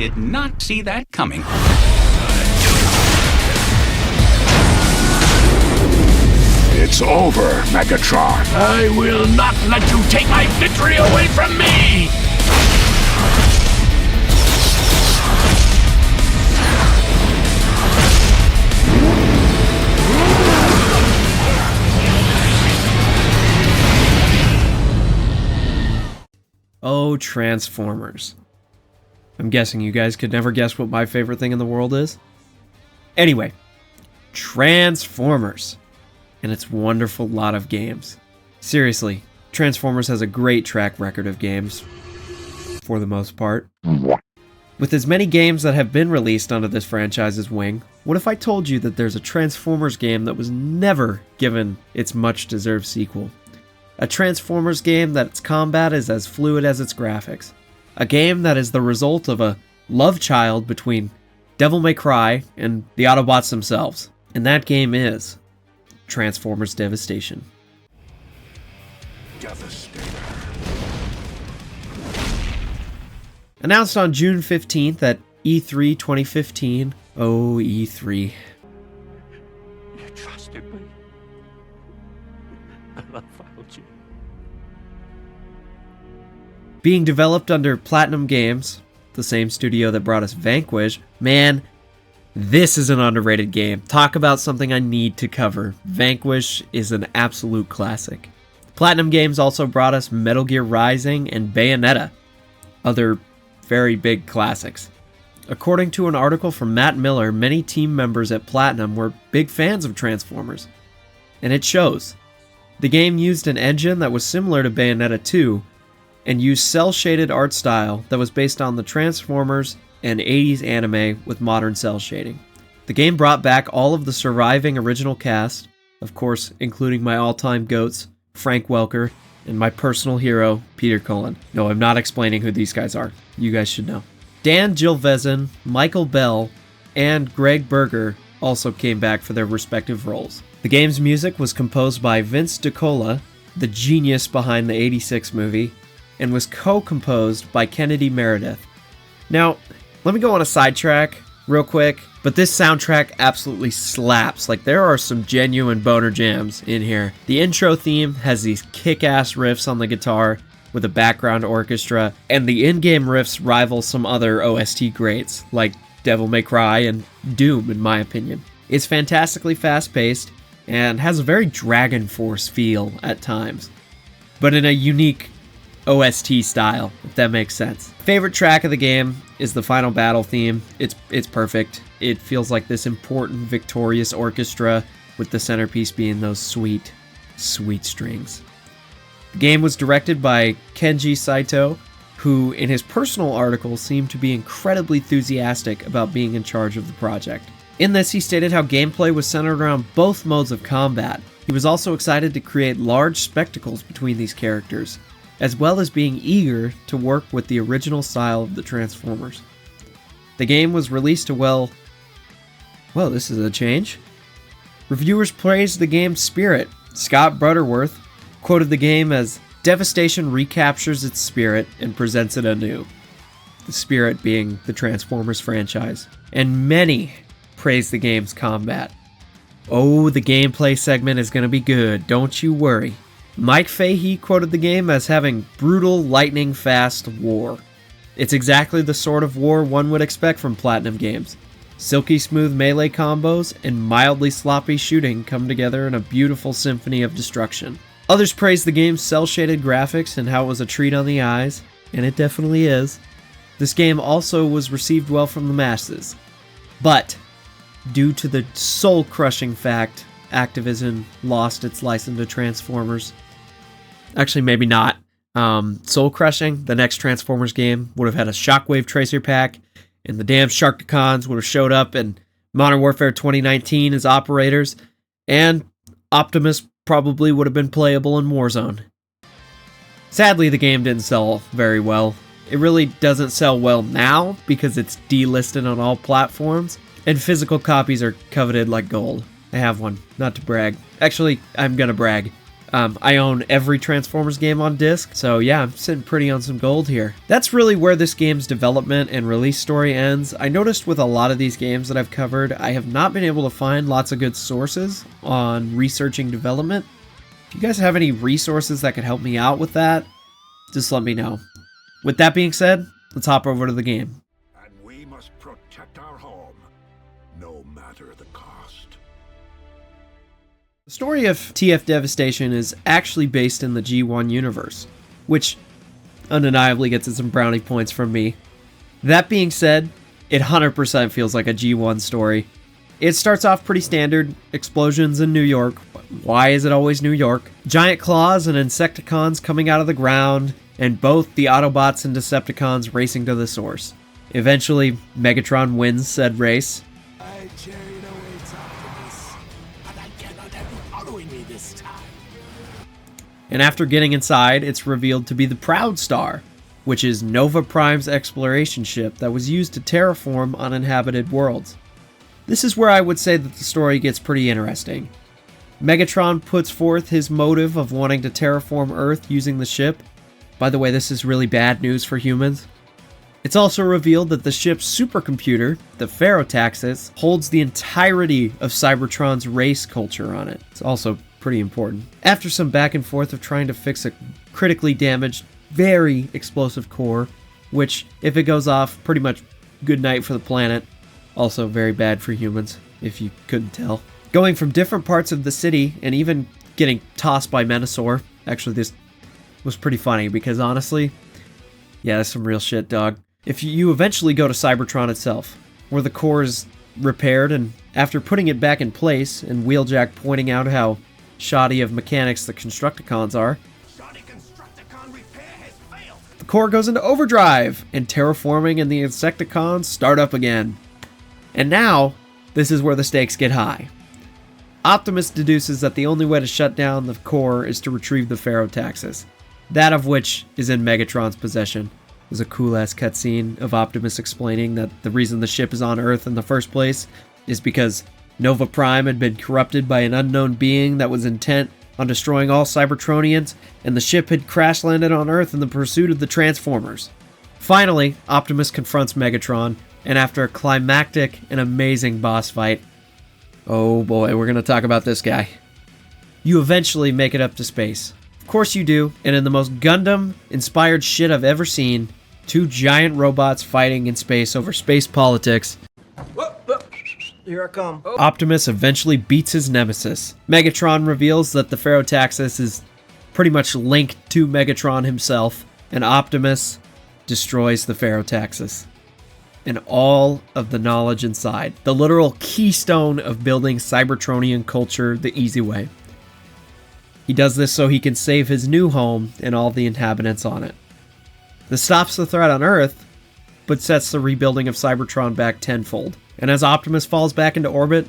did not see that coming. It's over, Megatron. I will not let you take my victory away from me! Oh, Transformers. I'm guessing you guys could never guess what my favorite thing in the world is. Anyway, Transformers and its wonderful lot of games. Seriously, Transformers has a great track record of games, for the most part. With as many games that have been released under this franchise's wing, what if I told you that there's a Transformers game that was never given its much-deserved sequel? A Transformers game that its combat is as fluid as its graphics. A game that is the result of a love child between Devil May Cry and the Autobots themselves. And that game is Transformers Devastation. Announced on June 15th at E3 2015. Oh, E3. You trusted me. And I failed you. Being developed under Platinum Games, the same studio that brought us Vanquish, man, this is an underrated game. Talk about something I need to cover. Vanquish is an absolute classic. Platinum Games also brought us Metal Gear Rising and Bayonetta, other very big classics. According to an article from Matt Miller, many team members at Platinum were big fans of Transformers, and it shows. The game used an engine that was similar to Bayonetta 2, and used cel-shaded art style that was based on the Transformers and 80s anime with modern cel shading. The game brought back all of the surviving original cast, of course including my all-time GOATs, Frank Welker, and my personal hero, Peter Cullen. No, I'm not explaining who these guys are. You guys should know. Dan Gilvezan, Michael Bell, and Greg Berger also came back for their respective roles. The game's music was composed by Vince DiCola, the genius behind the '86 movie, and was co-composed by Kennedy Meredith. Now, let me go on a sidetrack real quick, but this soundtrack absolutely slaps. Like, there are some genuine boner jams in here. The intro theme has these kick-ass riffs on the guitar with a background orchestra, and the in-game riffs rival some other OST greats, like Devil May Cry and Doom, in my opinion. It's fantastically fast-paced, and has a very Dragon Force feel at times, but in a unique OST style, if that makes sense. Favorite track of the game is the final battle theme. It's perfect. It feels like this important, victorious orchestra, with the centerpiece being those sweet, sweet strings. The game was directed by Kenji Saito, who in his personal article seemed to be incredibly enthusiastic about being in charge of the project. In this, he stated how gameplay was centered around both modes of combat. He was also excited to create large spectacles between these characters, as well as being eager to work with the original style of the Transformers. The game was released to well, this is a change. Reviewers praised the game's spirit. Scott Butterworth quoted the game as, "Devastation recaptures its spirit and presents it anew." The spirit being the Transformers franchise. And many praised the game's combat. Oh, the gameplay segment is going to be good, don't you worry. Mike Fahey quoted the game as having brutal, lightning-fast war. It's exactly the sort of war one would expect from Platinum Games. Silky smooth melee combos and mildly sloppy shooting come together in a beautiful symphony of destruction. Others praised the game's cel-shaded graphics and how it was a treat on the eyes, and it definitely is. This game also was received well from the masses. But, due to the soul-crushing fact Activision lost its license to Transformers. Actually, maybe not. Soul-crushing, the next Transformers game would have had a Shockwave Tracer pack, and the damn Sharkticons would have showed up in Modern Warfare 2019 as operators, and Optimus probably would have been playable in Warzone. Sadly, the game didn't sell very well. It really doesn't sell well now because it's delisted on all platforms, and physical copies are coveted like gold. I have one, not to brag. Actually, I'm gonna brag. I own every Transformers game on disc, so yeah, I'm sitting pretty on some gold here. That's really where this game's development and release story ends. I noticed with a lot of these games that I've covered, I have not been able to find lots of good sources on researching development. If you guys have any resources that could help me out with that, just let me know. With that being said, let's hop over to the game. And we must protect our home, no matter the cost. The story of TF Devastation is actually based in the G1 universe, which undeniably gets some brownie points from me. That being said, it 100% feels like a G1 story. It starts off pretty standard, explosions in New York. Why is it always New York? Giant claws and Insecticons coming out of the ground, and both the Autobots and Decepticons racing to the source. Eventually, Megatron wins said race. And after getting inside, it's revealed to be the Proud Star, which is Nova Prime's exploration ship that was used to terraform uninhabited worlds. This is where I would say that the story gets pretty interesting. Megatron puts forth his motive of wanting to terraform Earth using the ship. By the way, this is really bad news for humans. It's also revealed that the ship's supercomputer, the Ferrotaxis, holds the entirety of Cybertron's race culture on it. It's also pretty important. After some back and forth of trying to fix a critically damaged, very explosive core, which, if it goes off, pretty much good night for the planet. Also very bad for humans, if you couldn't tell. Going from different parts of the city, and even getting tossed by Menasor. Actually, this was pretty funny, because honestly, yeah, that's some real shit, dog. If you eventually go to Cybertron itself, where the core is repaired, and after putting it back in place, and Wheeljack pointing out how shoddy of mechanics the Constructicons are, the core goes into overdrive, and terraforming and the Insecticons start up again. And now, this is where the stakes get high. Optimus deduces that the only way to shut down the core is to retrieve the Ferrotaxis, that of which is in Megatron's possession. There's a cool-ass cutscene of Optimus explaining that the reason the ship is on Earth in the first place is because Nova Prime had been corrupted by an unknown being that was intent on destroying all Cybertronians, and the ship had crash-landed on Earth in the pursuit of the Transformers. Finally, Optimus confronts Megatron, and after a climactic and amazing boss fight, oh boy, we're gonna talk about this guy, you eventually make it up to space. Of course you do, and in the most Gundam-inspired shit I've ever seen, two giant robots fighting in space over space politics. Here I come. Optimus eventually beats his nemesis. Megatron reveals that the Ferrotaxis is pretty much linked to Megatron himself, and Optimus destroys the Ferrotaxis and all of the knowledge inside. The literal keystone of building Cybertronian culture the easy way. He does this so he can save his new home and all the inhabitants on it. This stops the threat on Earth, but sets the rebuilding of Cybertron back tenfold. And as Optimus falls back into orbit,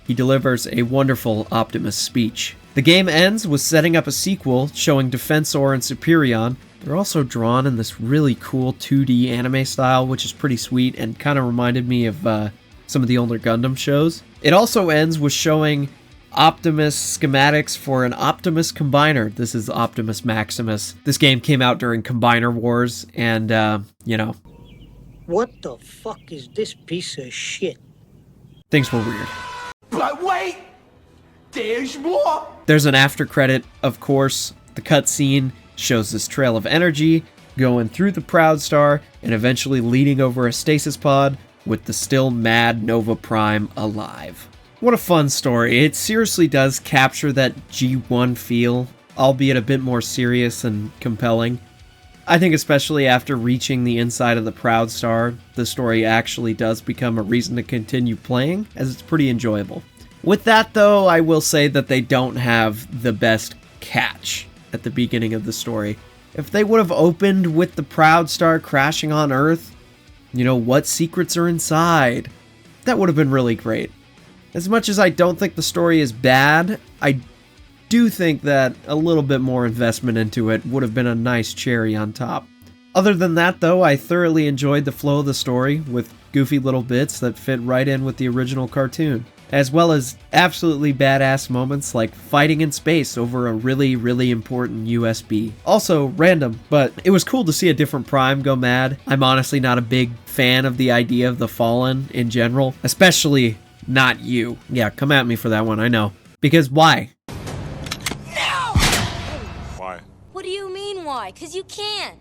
he delivers a wonderful Optimus speech. The game ends with setting up a sequel showing Defensor and Superion. They're also drawn in this really cool 2D anime style, which is pretty sweet and kind of reminded me of some of the older Gundam shows. It also ends with showing Optimus schematics for an Optimus Combiner. This is Optimus Maximus. This game came out during Combiner Wars, and, you know. What the fuck is this piece of shit? Things were weird. But wait! There's more! There's an after credit, of course. The cutscene shows this trail of energy going through the Proud Star and eventually leading over a stasis pod with the still mad Nova Prime alive. What a fun story. It seriously does capture that G1 feel, albeit a bit more serious and compelling. I think especially after reaching the inside of the Proud Star, the story actually does become a reason to continue playing, as it's pretty enjoyable. With that though, I will say that they don't have the best catch at the beginning of the story. If they would have opened with the Proud Star crashing on Earth, you know, what secrets are inside, that would have been really great. As much as I don't think the story is bad, I do think that a little bit more investment into it would have been a nice cherry on top. Other than that though, I thoroughly enjoyed the flow of the story with goofy little bits that fit right in with the original cartoon. as well as absolutely badass moments like fighting in space over a really, really important USB. Also random, but it was cool to see a different Prime go mad. I'm honestly not a big fan of the idea of the Fallen in general, especially not you. Yeah, come at me for that one, I know. Because why? Why? What do you mean why? 'Cause you can't.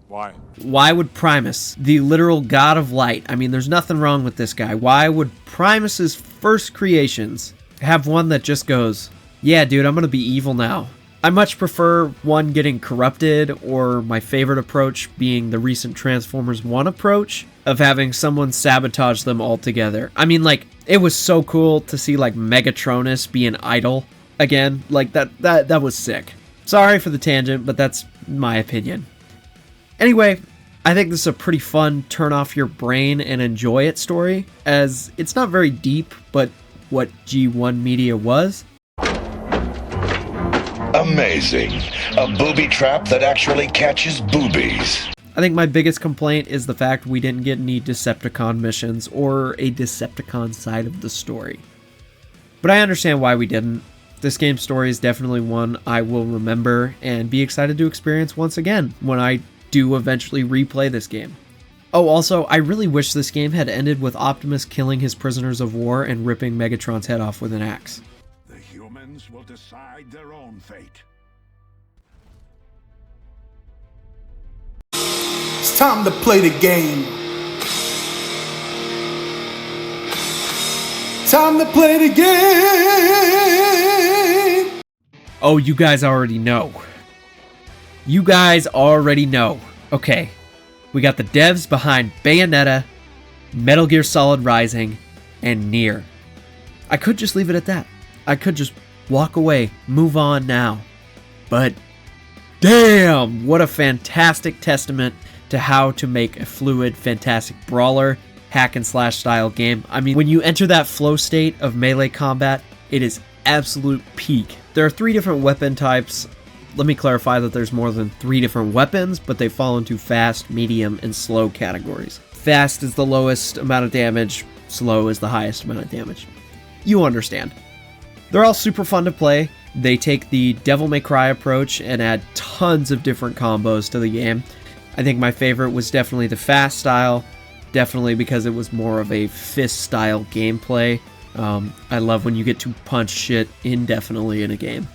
Why? Why would Primus, the literal god of light, I mean, there's nothing wrong with this guy. Why would Primus's first creations have one that just goes, yeah, dude, I'm gonna be evil now? I much prefer one getting corrupted, or my favorite approach being the recent Transformers 1 approach of having someone sabotage them altogether. I mean, like, it was so cool to see, like, Megatronus be an idol again. Like, that was sick. Sorry for the tangent, but that's my opinion. Anyway, I think this is a pretty fun turn off your brain and enjoy it story, as it's not very deep, but what G1 Media was. Amazing. A booby trap that actually catches boobies. I think my biggest complaint is the fact we didn't get any Decepticon missions or a Decepticon side of the story. But I understand why we didn't. This game's story is definitely one I will remember and be excited to experience once again when I do eventually replay this game. Oh, also, I really wish this game had ended with Optimus killing his prisoners of war and ripping Megatron's head off with an axe. The humans will decide their own fate. It's time to play the game. Time to play the game. Oh, you guys already know. You guys already know. Okay, we got the devs behind Bayonetta, Metal Gear Solid Rising, and Nier. I could just leave it at that. I could just walk away, move on now. But damn, what a fantastic testament to how to make a fluid, fantastic brawler, hack and slash style game. I mean, when you enter that flow state of melee combat, it is absolute peak. There are 3 different weapon types. Let me clarify that there's more than 3 different weapons, but they fall into fast, medium, and slow categories. Fast is the lowest amount of damage, slow is the highest amount of damage. You understand. They're all super fun to play. They take the Devil May Cry approach and add tons of different combos to the game. I think my favorite was definitely the fast style, definitely because it was more of a fist style gameplay. I love when you get to punch shit indefinitely in a game.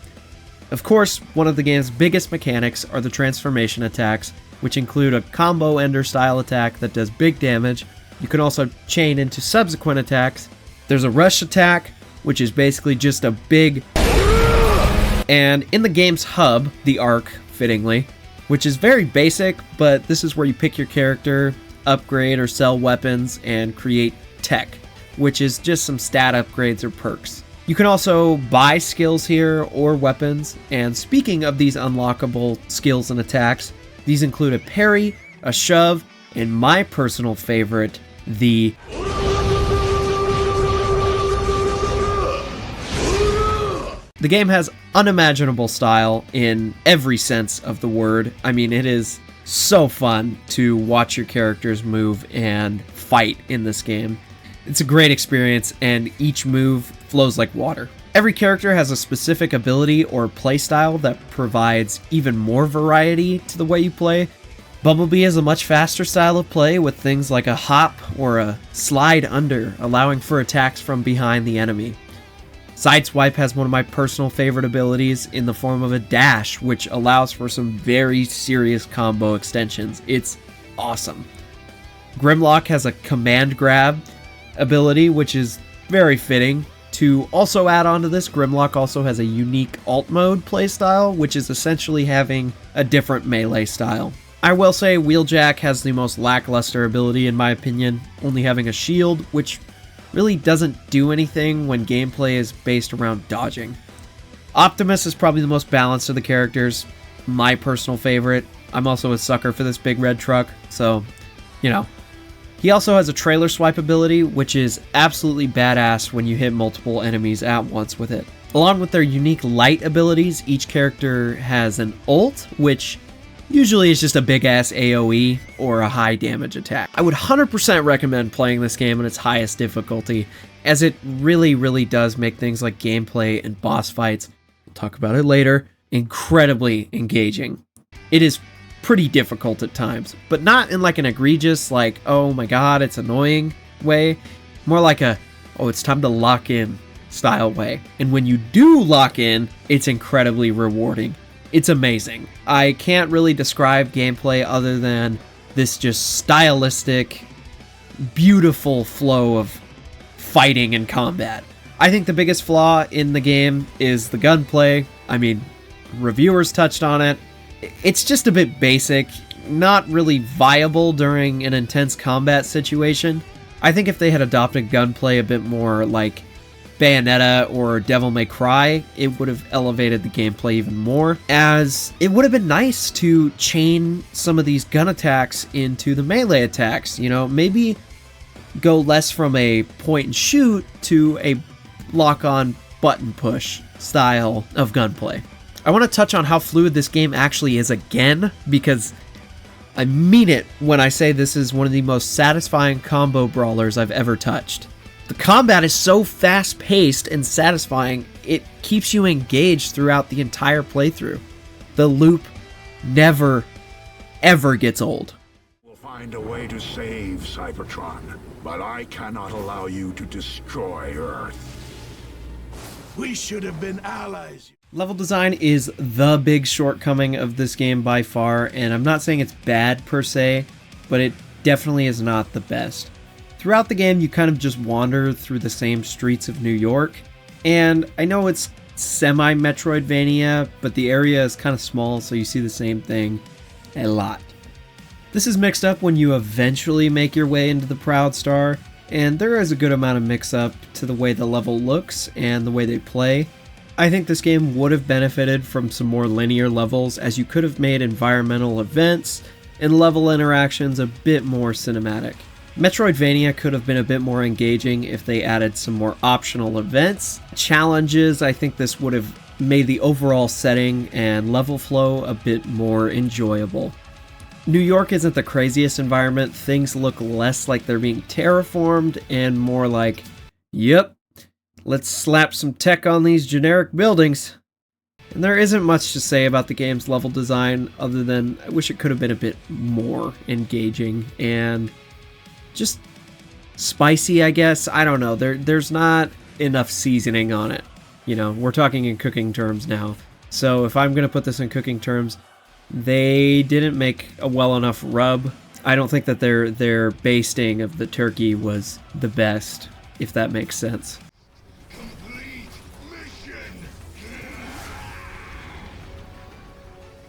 Of course, one of the game's biggest mechanics are the transformation attacks, which include a combo ender style attack that does big damage. You can also chain into subsequent attacks. There's a rush attack, which is basically just a big... And in the game's hub, the Arc, fittingly, which is very basic, but this is where you pick your character, upgrade or sell weapons, and create tech, which is just some stat upgrades or perks. You can also buy skills here or weapons, and speaking of these unlockable skills and attacks, these include a parry, a shove, and my personal favorite, the... The game has unimaginable style in every sense of the word. I mean, it is so fun to watch your characters move and fight in this game. It's a great experience, and each move flows like water. Every character has a specific ability or playstyle that provides even more variety to the way you play. Bumblebee has a much faster style of play with things like a hop or a slide under, allowing for attacks from behind the enemy. Sideswipe has one of my personal favorite abilities in the form of a dash, which allows for some very serious combo extensions. It's awesome. Grimlock has a command grab ability, which is very fitting. To also add on to this, Grimlock also has a unique alt mode playstyle, which is essentially having a different melee style. I will say Wheeljack has the most lackluster ability in my opinion, only having a shield, which really doesn't do anything when gameplay is based around dodging. Optimus is probably the most balanced of the characters, my personal favorite. I'm also a sucker for this big red truck, so, you know. He also has a trailer swipe ability, which is absolutely badass when you hit multiple enemies at once with it. Along with their unique light abilities, each character has an ult, which Usually it's just a big ass AoE or a high damage attack. I would 100% recommend playing this game on its highest difficulty, as it really does make things like gameplay and boss fights, we'll talk about it later, incredibly engaging. It is pretty difficult at times, but not in like an egregious, like, oh my god, it's annoying way. More like a, oh, it's time to lock in style way. And when you do lock in, it's incredibly rewarding. It's amazing. I can't really describe gameplay other than this just stylistic, beautiful flow of fighting and combat. I think the biggest flaw in the game is the gunplay. I mean, reviewers touched on it. It's just a bit basic, not really viable during an intense combat situation. I think if they had adopted gunplay a bit more like Bayonetta or Devil May Cry, it would have elevated the gameplay even more, as it would have been nice to chain some of these gun attacks into the melee attacks. You know, maybe go less from a point and shoot to a lock-on button push style of gunplay. I want to touch on how fluid this game actually is again, because I mean it when I say this is one of the most satisfying combo brawlers I've ever touched. The combat is so fast-paced and satisfying, it keeps you engaged throughout the entire playthrough. The loop never, ever gets old. We'll find a way to save Cybertron, but I cannot allow you to destroy Earth. We should have been allies. Level design is the big shortcoming of this game by far, and I'm not saying it's bad per se, but it definitely is not the best. Throughout the game, you kind of just wander through the same streets of New York, and I know it's semi-Metroidvania, but the area is kind of small, so you see the same thing a lot. This is mixed up when you eventually make your way into the Proud Star, and there is a good amount of mix-up to the way the level looks and the way they play. I think this game would have benefited from some more linear levels, as you could have made environmental events and level interactions a bit more cinematic. Metroidvania could have been a bit more engaging if they added some more optional events. Challenges, I think this would have made the overall setting and level flow a bit more enjoyable. New York isn't the craziest environment. Things look less like they're being terraformed and more like, yep, let's slap some tech on these generic buildings. And there isn't much to say about the game's level design other than I wish it could have been a bit more engaging and just spicy, I guess. I don't know. There's not enough seasoning on it. You know, we're talking in cooking terms now. So if I'm going to put this in cooking terms, they didn't make a well enough rub. I don't think that their basting of the turkey was the best, if that makes sense.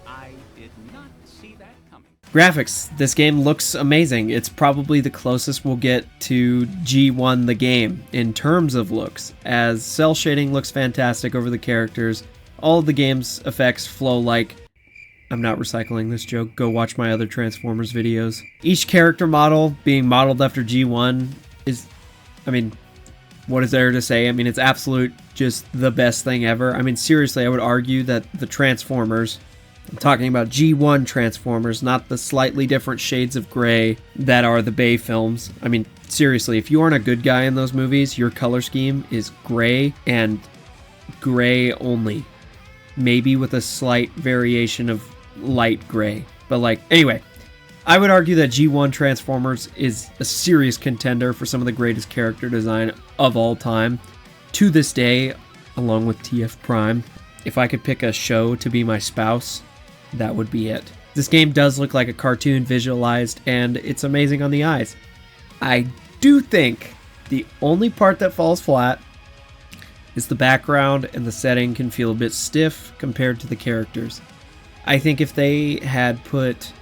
I did not see that coming. Graphics. This game looks amazing. It's probably the closest we'll get to G1 the game in terms of looks, as cell shading looks fantastic over the characters. All of the game's effects flow like... I'm not recycling this joke. Go watch my other Transformers videos. Each character model being modeled after G1 is... I mean, what is there to say? I mean, it's absolute just the best thing ever. I mean, seriously, I would argue that the Transformers... I'm talking about G1 Transformers, not the slightly different shades of gray that are the Bay films. I mean, seriously, if you aren't a good guy in those movies, your color scheme is gray and gray only. Maybe with a slight variation of light gray. But like, anyway, I would argue that G1 Transformers is a serious contender for some of the greatest character design of all time. To this day, along with TF Prime, if I could pick a show to be my spouse, that would be it. This game does look like a cartoon visualized, and it's amazing on the eyes. I do think the only part that falls flat is the background, and the setting can feel a bit stiff compared to the characters. I think if they had put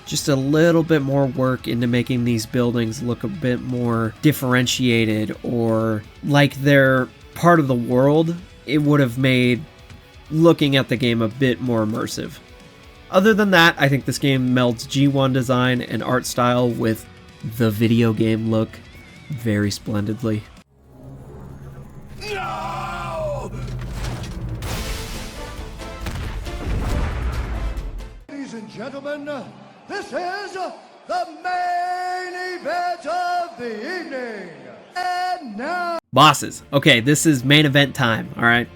just a little bit more work into making these buildings look a bit more differentiated or like they're part of the world, it would have made looking at the game a bit more immersive. Other than that, I think this game melds G1 design and art style with the video game look very splendidly. No! Ladies Ladies and gentlemen, this is the main event of the evening. And now... Bosses. Okay, this is main event time, alright?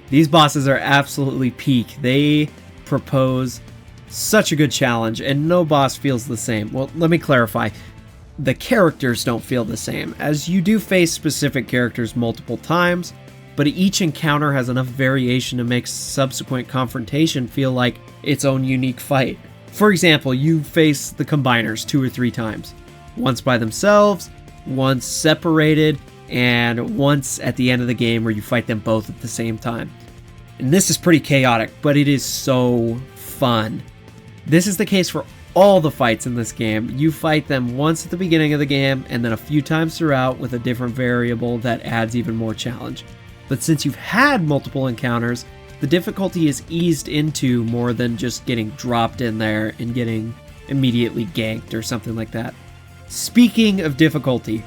These bosses are absolutely peak. They propose such a good challenge, and no boss feels the same. Well, let me clarify. The characters don't feel the same, as you do face specific characters multiple times, but each encounter has enough variation to make subsequent confrontation feel like its own unique fight. For example, you face the Combiners 2 or 3 times. Once by themselves, once separated, and once at the end of the game where you fight them both at the same time. And this is pretty chaotic, but it is so fun. This is the case for all the fights in this game. You fight them once at the beginning of the game, and then a few times throughout with a different variable that adds even more challenge. But since you've had multiple encounters, the difficulty is eased into more than just getting dropped in there and getting immediately ganked or something like that. Speaking of difficulty,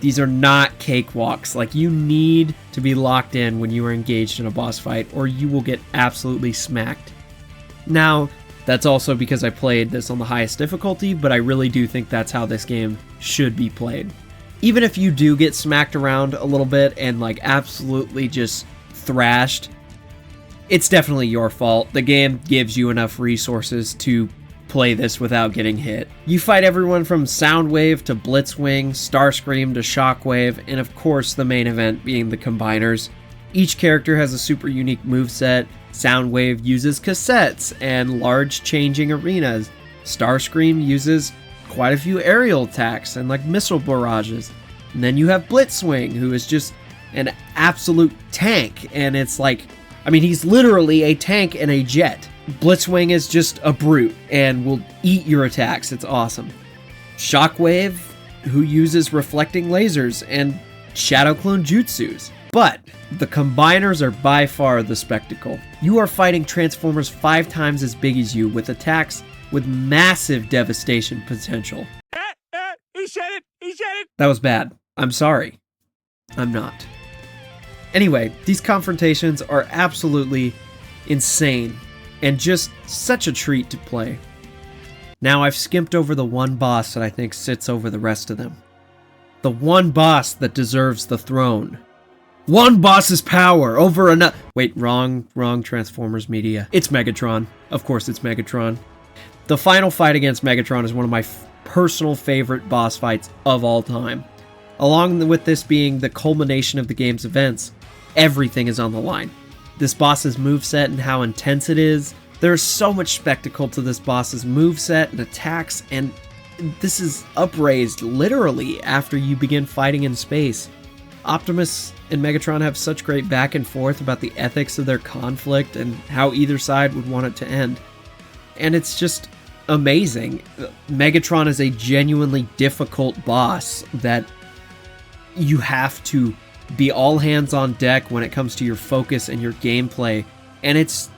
these are not cakewalks. Like, you need to be locked in when you are engaged in a boss fight, or you will get absolutely smacked. Now, that's also because I played this on the highest difficulty, but I really do think that's how this game should be played. Even if you do get smacked around a little bit and like absolutely just thrashed, it's definitely your fault. The game gives you enough resources to play this without getting hit. You fight everyone from Soundwave to Blitzwing, Starscream to Shockwave, and of course the main event being the Combiners. Each character has a super unique moveset. Soundwave uses cassettes and large changing arenas. Starscream uses quite a few aerial attacks and like missile barrages. And then you have Blitzwing, who is just an absolute tank, and it's like, I mean, he's literally a tank and a jet. Blitzwing is just a brute and will eat your attacks. It's awesome. Shockwave, who uses reflecting lasers and shadow clone jutsus. But the Combiners are by far the spectacle. You are fighting Transformers 5 times as big as you with attacks with massive devastation potential. He said it! He said it! That was bad. I'm sorry. I'm not. Anyway, these confrontations are absolutely insane and just such a treat to play. Now I've skimped over the one boss that I think sits over the rest of them. The one boss that deserves the throne. One boss's power over another. Wait, wrong Transformers media. It's Megatron. Of course it's Megatron. The final fight against Megatron is one of my personal favorite boss fights of all time. Along with this being the culmination of the game's events, everything is on the line. This boss's moveset and how intense it is. There's so much spectacle to this boss's moveset and attacks, and this is upraised literally after you begin fighting in space. Optimus and Megatron have such great back and forth about the ethics of their conflict and how either side would want it to end. And it's just amazing. Megatron is a genuinely difficult boss that you have to be all hands on deck when it comes to your focus and your gameplay. And it's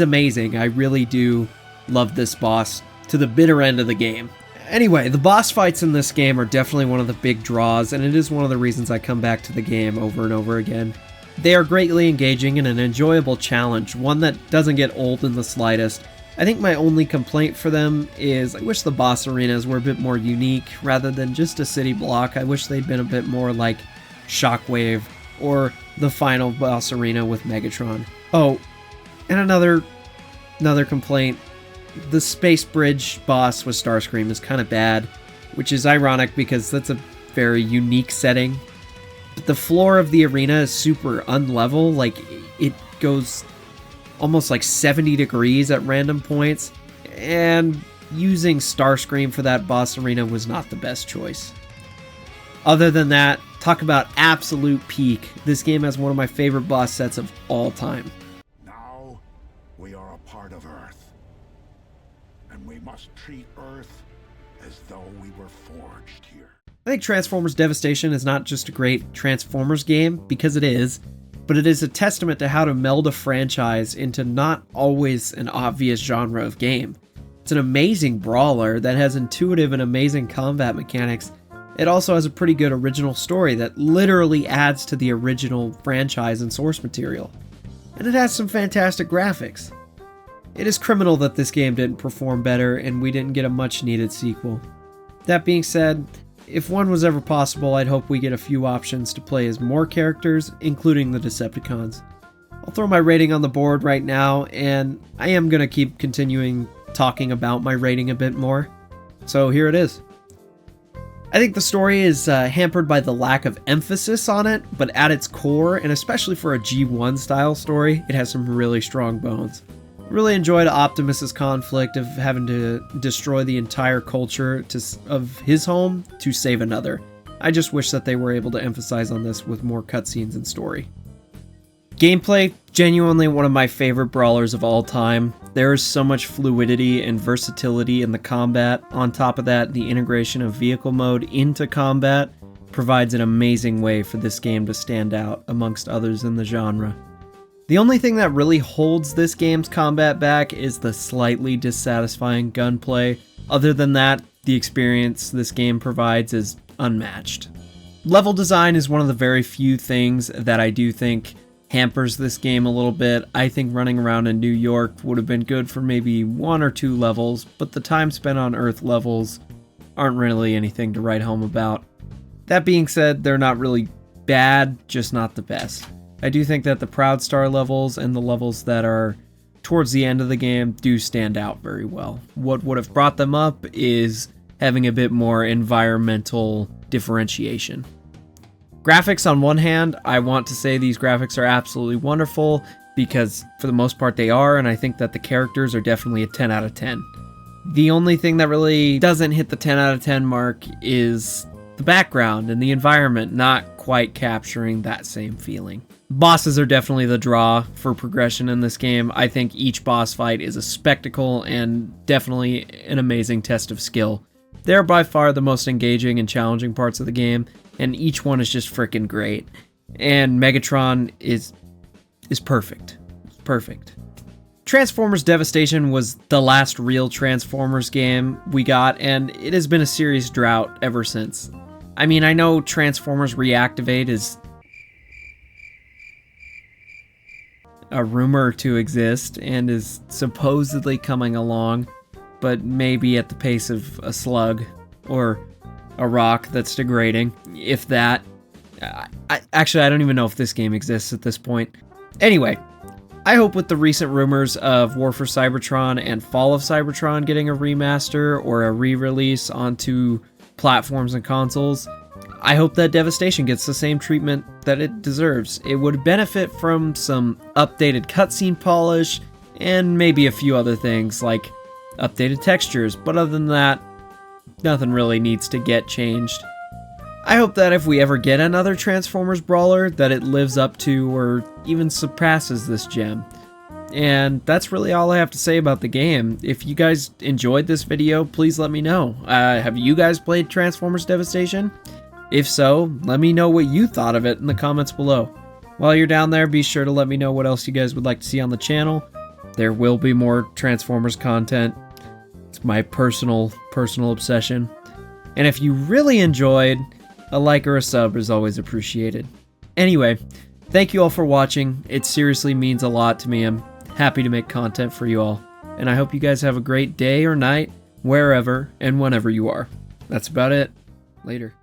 amazing. I really do love this boss to the bitter end of the game. Anyway, the boss fights in this game are definitely one of the big draws, and it is one of the reasons I come back to the game over and over again. They are greatly engaging and an enjoyable challenge, one that doesn't get old in the slightest. I think my only complaint for them is I wish the boss arenas were a bit more unique rather than just a city block. I wish they'd been a bit more like Shockwave or the final boss arena with Megatron. Oh, and another complaint. The Space Bridge boss with Starscream is kind of bad, which is ironic because that's a very unique setting. But the floor of the arena is super unlevel, like it goes almost like 70 degrees at random points, and using Starscream for that boss arena was not the best choice. Other than that, talk about absolute peak. This game has one of my favorite boss sets of all time. Now, we are a part of Earth. And we must treat Earth as though we were forged here. I think Transformers Devastation is not just a great Transformers game, because it is, but it is a testament to how to meld a franchise into not always an obvious genre of game. It's an amazing brawler that has intuitive and amazing combat mechanics. It also has a pretty good original story that literally adds to the original franchise and source material. And it has some fantastic graphics. It is criminal that this game didn't perform better and we didn't get a much needed sequel. That being said, if one was ever possible, I'd hope we get a few options to play as more characters, including the Decepticons. I'll throw my rating on the board right now, and I am going to keep continuing talking about my rating a bit more. So here it is. I think the story is hampered by the lack of emphasis on it, but at its core, and especially for a G1 style story, it has some really strong bones. Really enjoyed Optimus's conflict of having to destroy the entire culture of his home to save another. I just wish that they were able to emphasize on this with more cutscenes and story. Gameplay, genuinely one of my favorite brawlers of all time. There is so much fluidity and versatility in the combat. On top of that, the integration of vehicle mode into combat provides an amazing way for this game to stand out amongst others in the genre. The only thing that really holds this game's combat back is the slightly dissatisfying gunplay. Other than that, the experience this game provides is unmatched. Level design is one of the very few things that I do think hampers this game a little bit. I think running around in New York would have been good for maybe 1 or 2 levels, but the time spent on Earth levels aren't really anything to write home about. That being said, they're not really bad, just not the best. I do think that the Proud Star levels and the levels that are towards the end of the game do stand out very well. What would have brought them up is having a bit more environmental differentiation. Graphics, on one hand, I want to say these graphics are absolutely wonderful because for the most part they are, and I think that the characters are definitely a 10 out of 10. The only thing that really doesn't hit the 10 out of 10 mark is the background and the environment not quite capturing that same feeling. Bosses are definitely the draw for progression in this game. I think each boss fight is a spectacle and definitely an amazing test of skill. They're by far the most engaging and challenging parts of the game, and each one is just freaking great. And Megatron is perfect. It's perfect. Transformers Devastation was the last real Transformers game we got, and it has been a serious drought ever since. I mean, I know Transformers Reactivate is a rumor to exist and is supposedly coming along, but maybe at the pace of a slug or a rock that's degrading, if that. Actually, I don't even know if this game exists at this point. Anyway, I hope with the recent rumors of War for Cybertron and Fall of Cybertron getting a remaster or a re-release onto platforms and consoles, I hope that Devastation gets the same treatment that it deserves. It would benefit from some updated cutscene polish and maybe a few other things like updated textures, but other than that, nothing really needs to get changed. I hope that if we ever get another Transformers brawler, that it lives up to or even surpasses this gem. And that's really all I have to say about the game. If you guys enjoyed this video, please let me know. Have you guys played Transformers Devastation? If so, let me know what you thought of it in the comments below. While you're down there, be sure to let me know what else you guys would like to see on the channel. There will be more Transformers content. It's my personal obsession. And if you really enjoyed, a like or a sub is always appreciated. Anyway, thank you all for watching. It seriously means a lot to me. I'm happy to make content for you all. And I hope you guys have a great day or night, wherever and whenever you are. That's about it. Later.